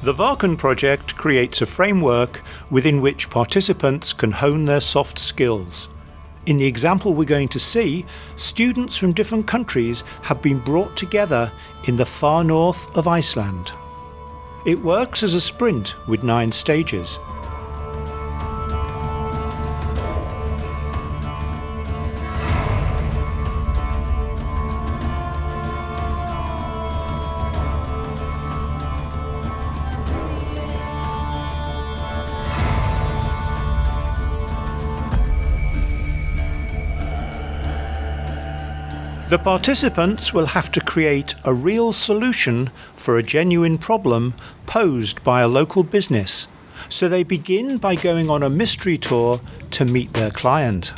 The VAKEN project creates a framework within which participants can hone their soft skills. In the example we're going to see, students from different countries have been brought together in the far north of Iceland. It works as a sprint with 9 stages. The participants will have to create a real solution for a genuine problem posed by a local business, so they begin by going on a mystery tour to meet their client.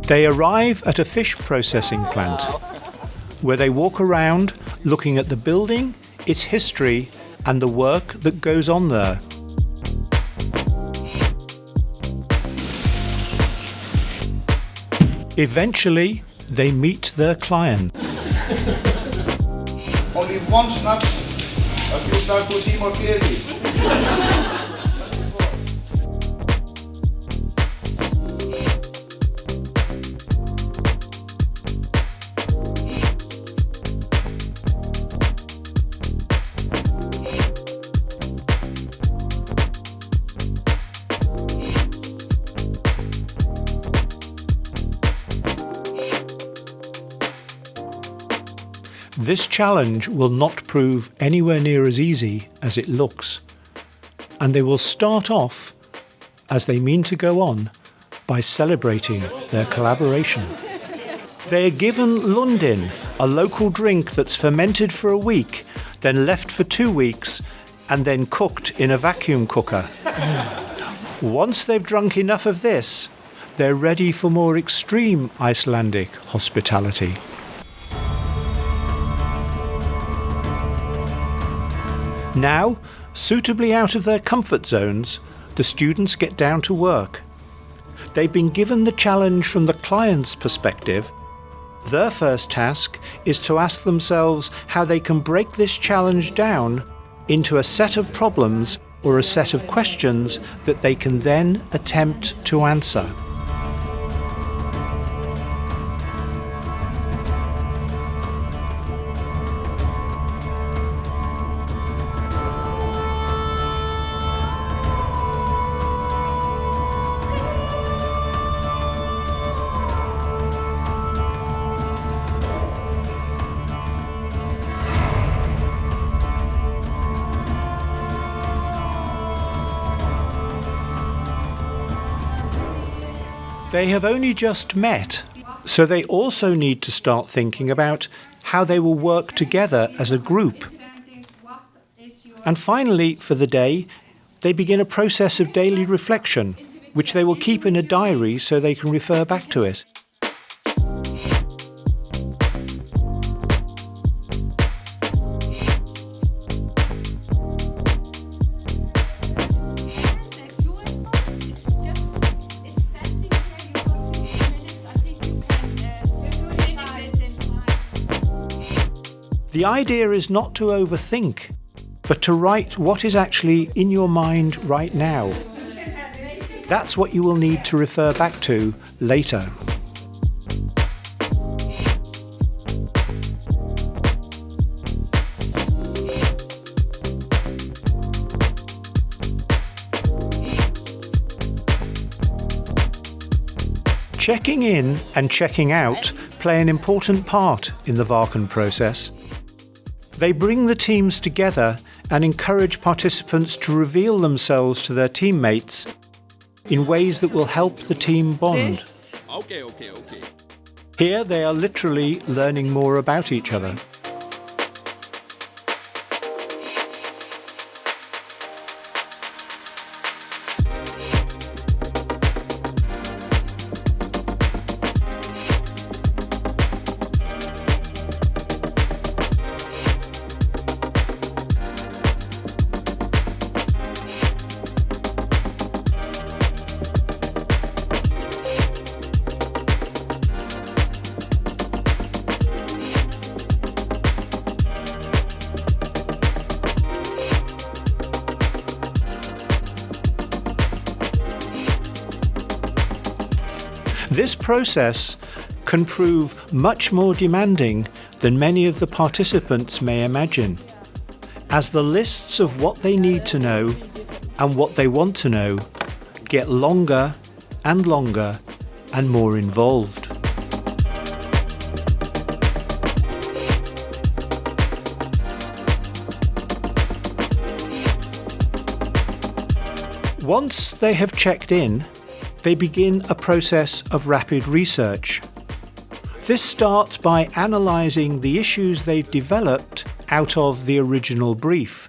They arrive at a fish processing plant, where they walk around looking at the building, its history, and the work that goes on there. Eventually, they meet their client. Only one snap, if you start to see more clearly. This challenge will not prove anywhere near as easy as it looks, and they will start off, as they mean to go on, by celebrating their collaboration. They are given Lundin, a local drink that's fermented for a week, then left for 2 weeks, and then cooked in a vacuum cooker. Once they've drunk enough of this, they're ready for more extreme Icelandic hospitality. Now, suitably out of their comfort zones, the students get down to work. They've been given the challenge from the client's perspective. Their first task is to ask themselves how they can break this challenge down into a set of problems or a set of questions that they can then attempt to answer. They have only just met, so they also need to start thinking about how they will work together as a group. And finally, for the day, they begin a process of daily reflection, which they will keep in a diary so they can refer back to it. The idea is not to overthink, but to write what is actually in your mind right now. That's what you will need to refer back to later. Checking in and checking out play an important part in the VAKEN process. They bring the teams together and encourage participants to reveal themselves to their teammates in ways that will help the team bond. Okay. Here they are literally learning more about each other. This process can prove much more demanding than many of the participants may imagine, as the lists of what they need to know and what they want to know get longer and longer and more involved. Once they have checked in, they begin a process of rapid research. This starts by analysing the issues they've developed out of the original brief.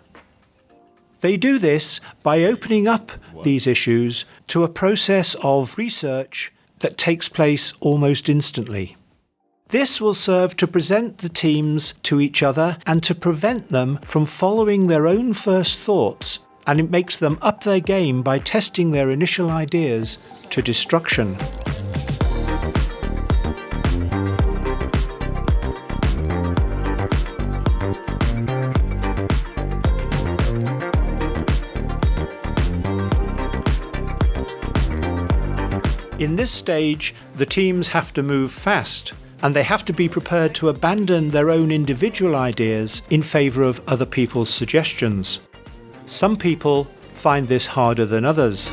They do this by opening up these issues to a process of research that takes place almost instantly. This will serve to present the teams to each other and to prevent them from following their own first thoughts, and it makes them up their game by testing their initial ideas to destruction. In this stage, the teams have to move fast, and they have to be prepared to abandon their own individual ideas in favour of other people's suggestions. Some people find this harder than others.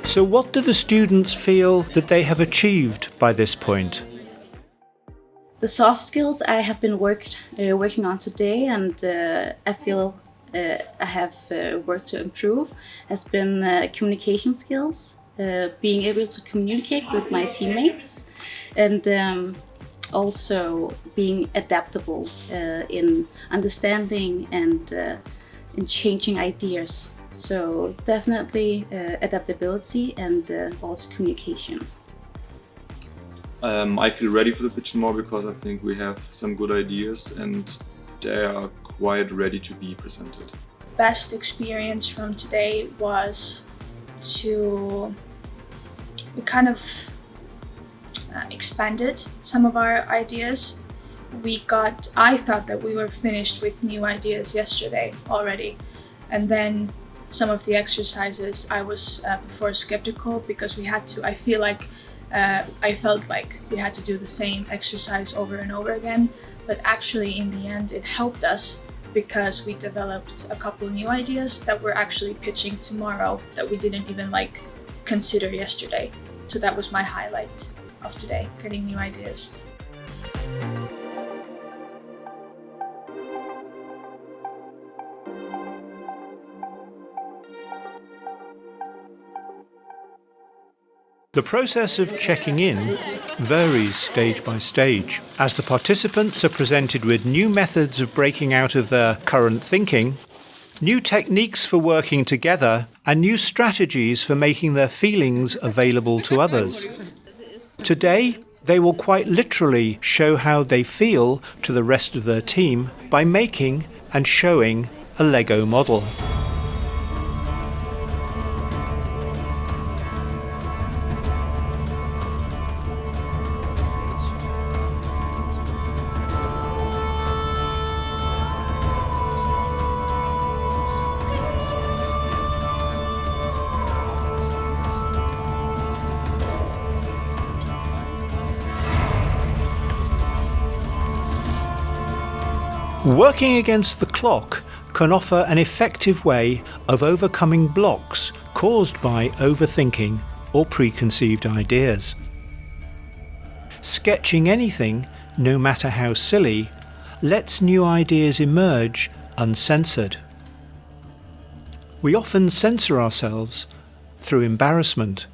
So what do the students feel that they have achieved by this point? The soft skills I have been working on today, and I feel I have worked to improve, has been communication skills, being able to communicate with my teammates, and also being adaptable in understanding and in changing ideas. So definitely adaptability and also communication. I feel ready for the pitch more because I think we have some good ideas and they are quite ready to be presented. Best experience from today was we kind of expanded some of our ideas. I thought that we were finished with new ideas yesterday already, and then some of the exercises I was before skeptical because I felt like we had to do the same exercise over and over again, but actually in the end it helped us because we developed a couple new ideas that we're actually pitching tomorrow that we didn't even consider yesterday. So that was my highlight of today, getting new ideas. The process of checking in varies stage by stage, as the participants are presented with new methods of breaking out of their current thinking, new techniques for working together, and new strategies for making their feelings available to others. Today, they will quite literally show how they feel to the rest of their team by making and showing a Lego model. Working against the clock can offer an effective way of overcoming blocks caused by overthinking or preconceived ideas. Sketching anything, no matter how silly, lets new ideas emerge uncensored. We often censor ourselves through embarrassment.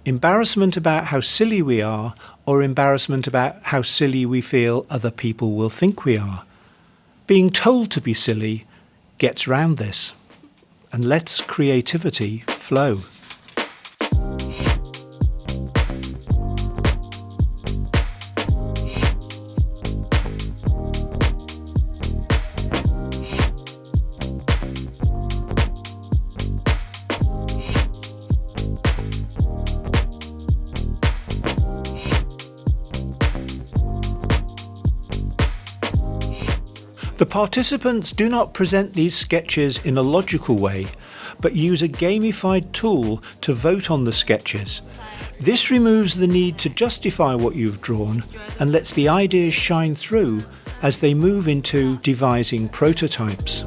Embarrassment about how silly we are, or embarrassment about how silly we feel other people will think we are. Being told to be silly gets round this and lets creativity flow. The participants do not present these sketches in a logical way, but use a gamified tool to vote on the sketches. This removes the need to justify what you've drawn and lets the ideas shine through as they move into devising prototypes.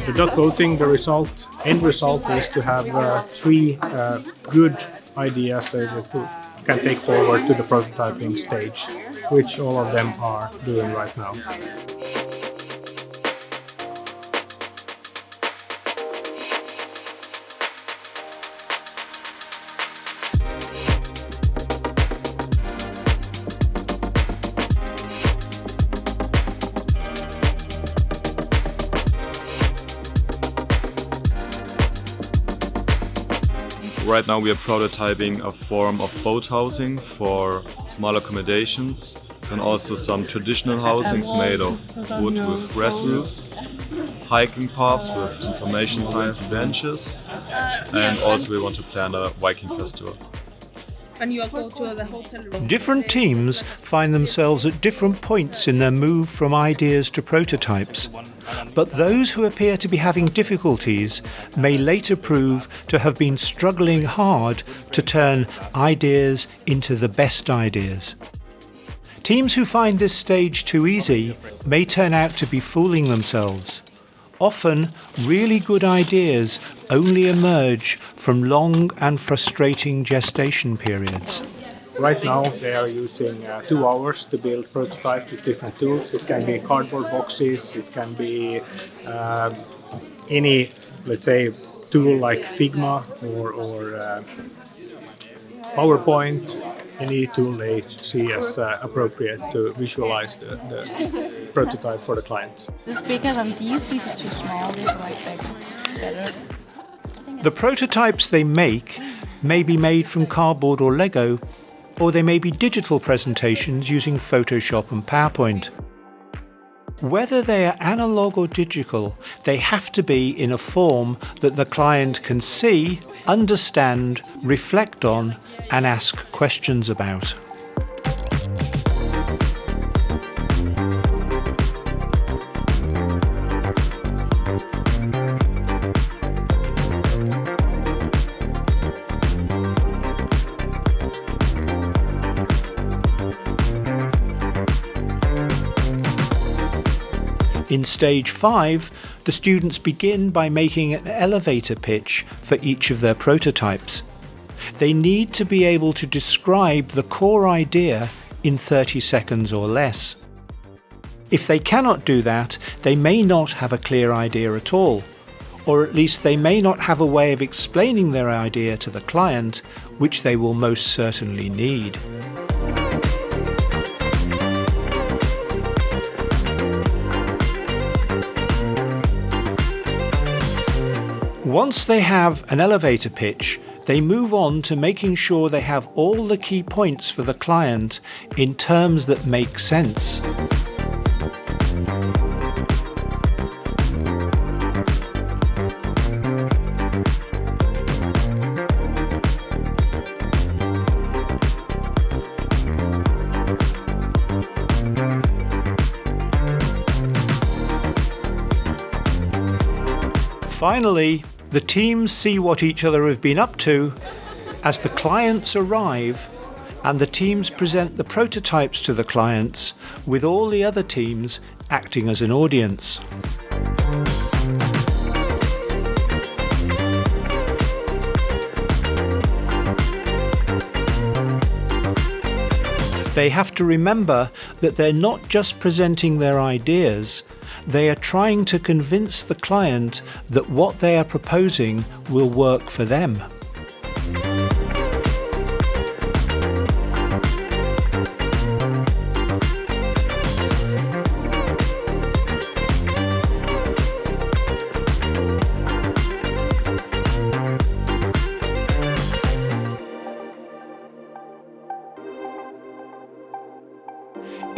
Without voting, the end result is to have 3 good ideas that we can take forward to the prototyping stage, which all of them are doing right now. Right now we are prototyping a form of boat housing for small accommodations and also some traditional housings made of wood with grass roofs, hiking paths with information signs and benches, and also we want to plan a Viking festival. When you go to the hotel room. Different teams find themselves at different points in their move from ideas to prototypes. But those who appear to be having difficulties may later prove to have been struggling hard to turn ideas into the best ideas. Teams who find this stage too easy may turn out to be fooling themselves. Often, really good ideas only emerge from long and frustrating gestation periods. Right now they are using 2 hours to build prototypes with different tools. It can be cardboard boxes, it can be any, let's say, tool like Figma or PowerPoint, any tool they see as appropriate to visualize the prototype for the client. This bigger than these are too small, these are like better. The prototypes they make may be made from cardboard or Lego, or they may be digital presentations using Photoshop and PowerPoint. Whether they are analog or digital, they have to be in a form that the client can see, understand, reflect on, and ask questions about. In stage 5, the students begin by making an elevator pitch for each of their prototypes. They need to be able to describe the core idea in 30 seconds or less. If they cannot do that, they may not have a clear idea at all, or at least they may not have a way of explaining their idea to the client, which they will most certainly need. Once they have an elevator pitch, they move on to making sure they have all the key points for the client in terms that make sense. Finally, the teams see what each other have been up to as the clients arrive, and the teams present the prototypes to the clients, with all the other teams acting as an audience. They have to remember that they're not just presenting their ideas, they are trying to convince the client that what they are proposing will work for them.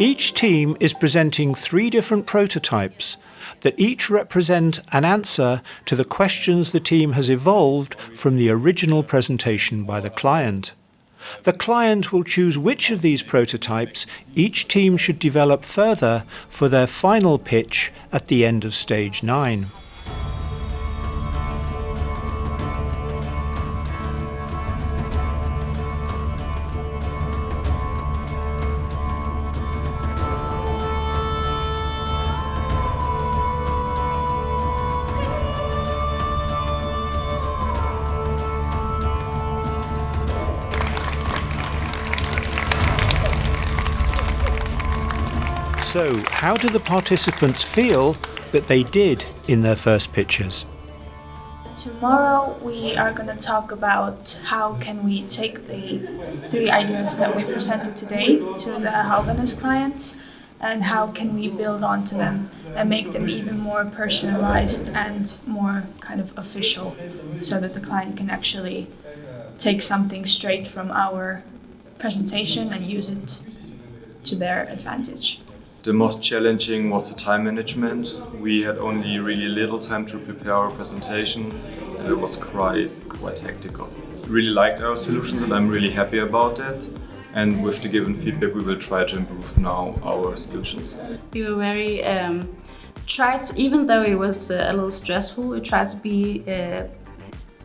Each team is presenting 3 different prototypes that each represent an answer to the questions the team has evolved from the original presentation by the client. The client will choose which of these prototypes each team should develop further for their final pitch at the end of stage 9. So, how do the participants feel that they did in their first pitches? Tomorrow we are going to talk about how can we take the 3 ideas that we presented today to the Hauganes clients, and how can we build onto them and make them even more personalized and more kind of official, so that the client can actually take something straight from our presentation and use it to their advantage. The most challenging was the time management. We had only really little time to prepare our presentation, and it was quite hectic. Really liked our solutions, and I'm really happy about that. And with the given feedback, we will try to improve now our solutions. We were very even though it was a little stressful, we tried to be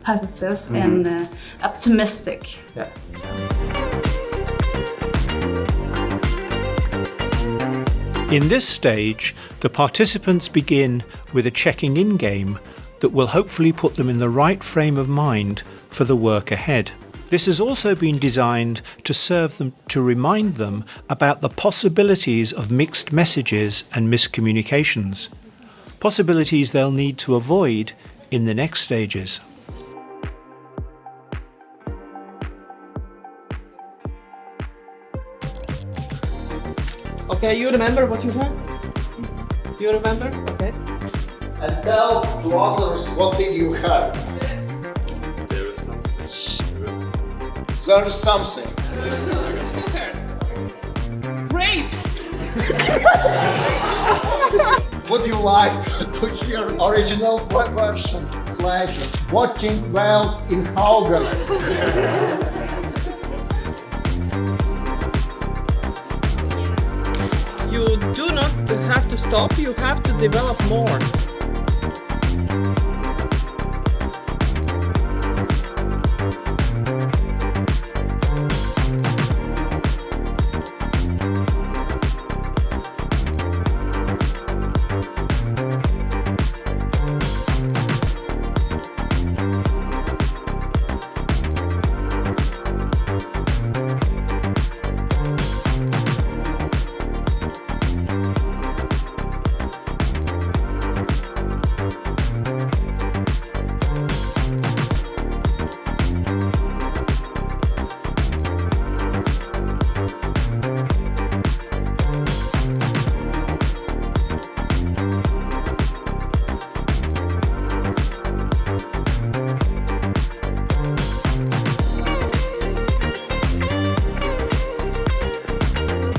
positive and optimistic. Yeah. In this stage, the participants begin with a checking in game that will hopefully put them in the right frame of mind for the work ahead. This has also been designed to serve them to remind them about the possibilities of mixed messages and miscommunications, possibilities they'll need to avoid in the next stages. Okay, you remember what you heard? You remember? Okay. And tell to others what did you hear. There is something. There is something. Grapes! Would you like to hear original version? Pleasure. Watching whales in Hauganes. You do not have to stop, you have to develop more.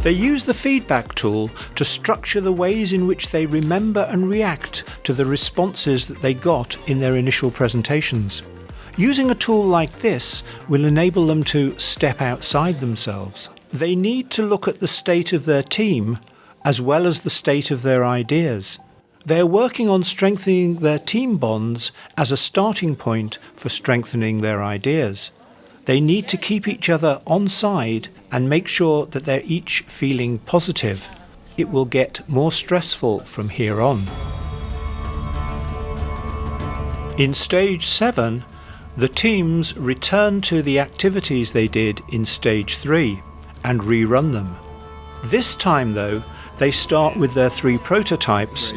They use the feedback tool to structure the ways in which they remember and react to the responses that they got in their initial presentations. Using a tool like this will enable them to step outside themselves. They need to look at the state of their team as well as the state of their ideas. They're working on strengthening their team bonds as a starting point for strengthening their ideas. They need to keep each other on side and make sure that they're each feeling positive. It will get more stressful from here on. In stage 7, the teams return to the activities they did in stage 3 and rerun them. This time, though, they start with their 3 prototypes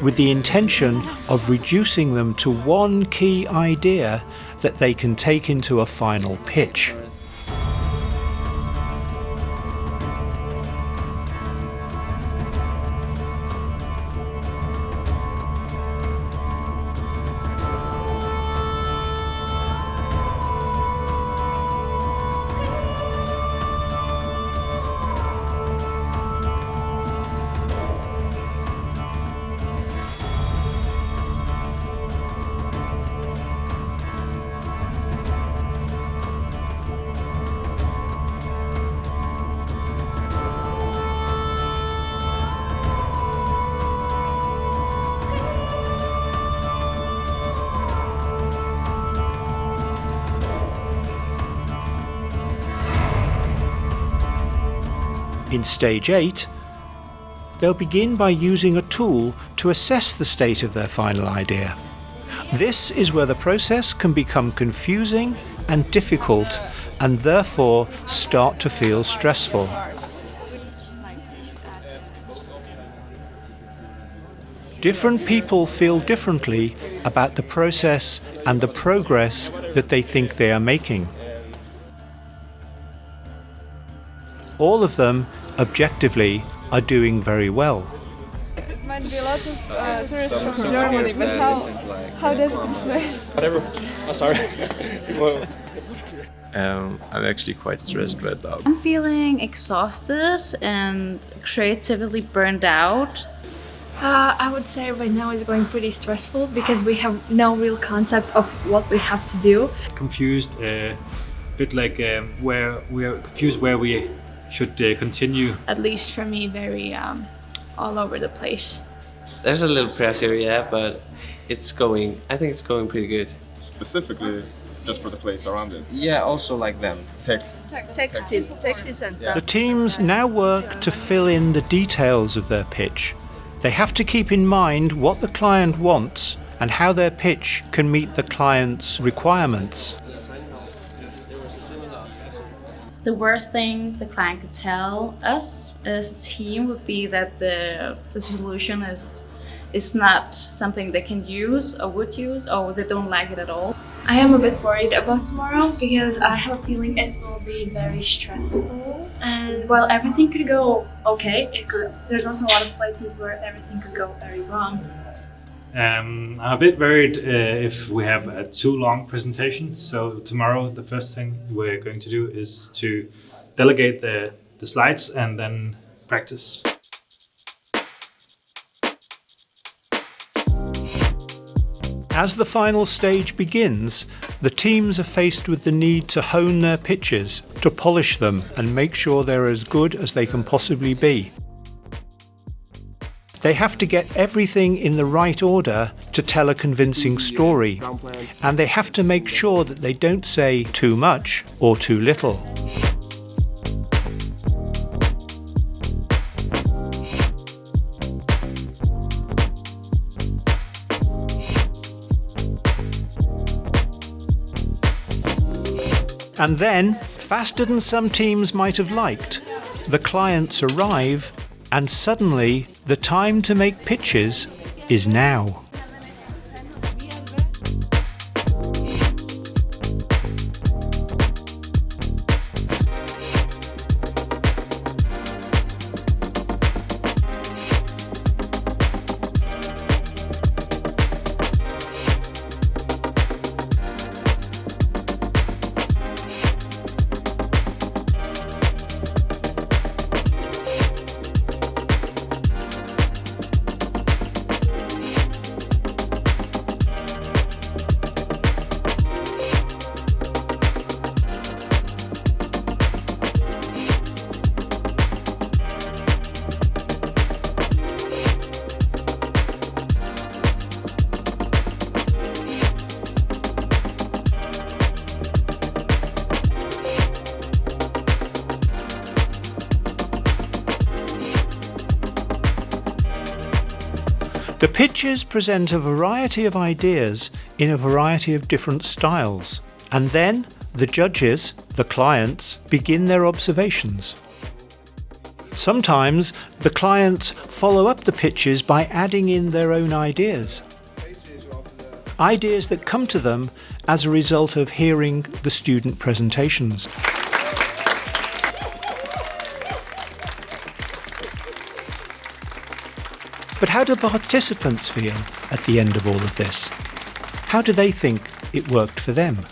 with the intention of reducing them to one key idea that they can take into a final pitch. In stage 8, they'll begin by using a tool to assess the state of their final idea. This is where the process can become confusing and difficult, and therefore start to feel stressful. Different people feel differently about the process and the progress that they think they are making. All of them, objectively, are doing very well. It might be a lot of tourists from Germany, but how does it influence? Whatever. Oh, sorry. I'm actually quite stressed right now. I'm feeling exhausted and creatively burned out. I would say right now is going pretty stressful because we have no real concept of what we have to do. Confused, a bit like where we are confused where we should continue. At least for me, very all over the place. There's a little pressure, yeah, but I think it's going pretty good. Specifically just for the place around it. Yeah, also like them. Text and stuff. The teams now work to fill in the details of their pitch. They have to keep in mind what the client wants and how their pitch can meet the client's requirements. The worst thing the client could tell us as a team would be that the solution is not something they can use or would use, or they don't like it at all. I am a bit worried about tomorrow because I have a feeling it will be very stressful. And while everything could go okay, there's also a lot of places where everything could go very wrong. I'm a bit worried if we have a too long presentation. So tomorrow, the first thing we're going to do is to delegate the slides and then practice. As the final stage begins, the teams are faced with the need to hone their pitches, to polish them and make sure they're as good as they can possibly be. They have to get everything in the right order to tell a convincing story, and they have to make sure that they don't say too much or too little. And then, faster than some teams might have liked, the clients arrive, and suddenly the time to make pitches is now. The pitches present a variety of ideas in a variety of different styles, and then the judges, the clients, begin their observations. Sometimes the clients follow up the pitches by adding in their own ideas. Ideas that come to them as a result of hearing the student presentations. But how do participants feel at the end of all of this? How do they think it worked for them?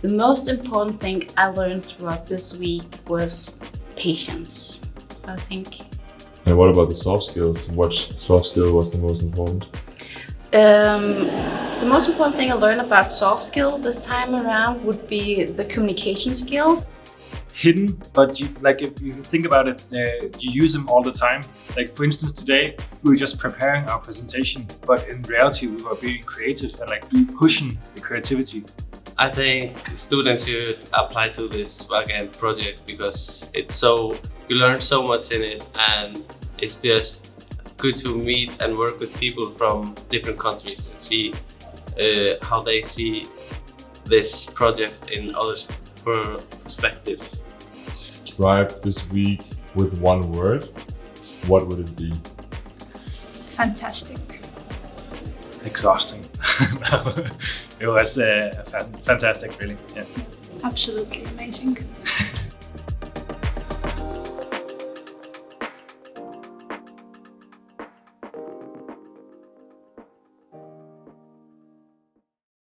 The most important thing I learned throughout this week was patience, I think. And what about the soft skills? What soft skill was the most important? The most important thing I learned about soft skill this time around would be the communication skills. Hidden, but if you think about it, you use them all the time. Like for instance, today we were just preparing our presentation, but in reality we were being creative and pushing the creativity. I think students should apply to this VAKEN project because it's so you learn so much in it, and it's just good to meet and work with people from different countries and see how they see this project in others' perspective. Describe this week with one word, what would it be? Fantastic. Exhausting. No, it was fantastic, really. Yeah. Absolutely amazing.